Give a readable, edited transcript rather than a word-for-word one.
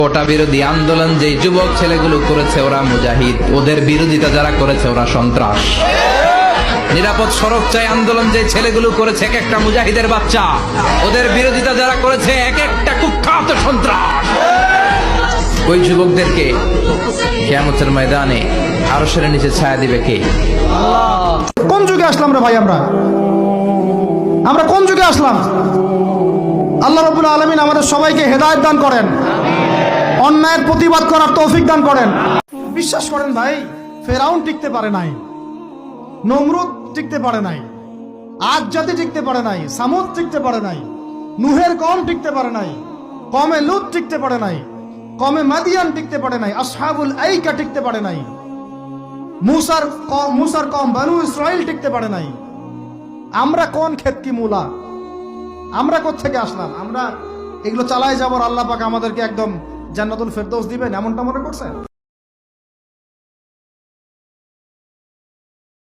কোটা বিরোধী আন্দোলন যে যুবক ছেলেগুলো করেছে ওরা মুজাহিদ, ওদের বিরোধিতা যারা করেছে ওরা সন্ত্রাস। নিরাপদ সড়ক চাই আন্দোলন যে ছেলেগুলো করেছে এক একটা মুজাহিদের বাচ্চা, ওদের বিরোধিতা যারা করেছে এক একটা কুখ্যাত সন্ত্রাস। ওই যুবকদেরকে কিয়ামতের ময়দানে আরশের নিচে ছায়া দিবে কে? কোন যুগে আসলাম রে ভাই? আমরা কোন যুগে আসলাম? আল্লাহ রাব্বুল আলামিন আমাদের সবাইকে হেদায়েত দান করেন, অন্যায়ের প্রতিবাদ করার তৌফিক দান করেন। বিশ্বাস করেন ভাই, ফেরাউন টিকতে পারে নাই, নমরুদ টিকতে পারে নাই, আদ জাতি টিকতে পারে নাই, সামুদ টিকতে পারে নাই, নূহের কওম টিকতে পারে নাই, কওমে লূত টিকতে পারে নাই, কওমে মাদিয়ান টিকতে পারে নাই, আসহাবুল আইকা টিকতে পারে নাই, মুসার কওম বনু ইসরাইল টিকতে পারে নাই। আমরা কোন ক্ষেত কি মূলা? আমরা কোত্থেকে আসলাম? আমরা এগুলো চালায় যাবার আল্লাহ পাক আমাদেরকে একদম জান্নাতুল ফেরদৌস দিবেন এমনটা মনে করছেন?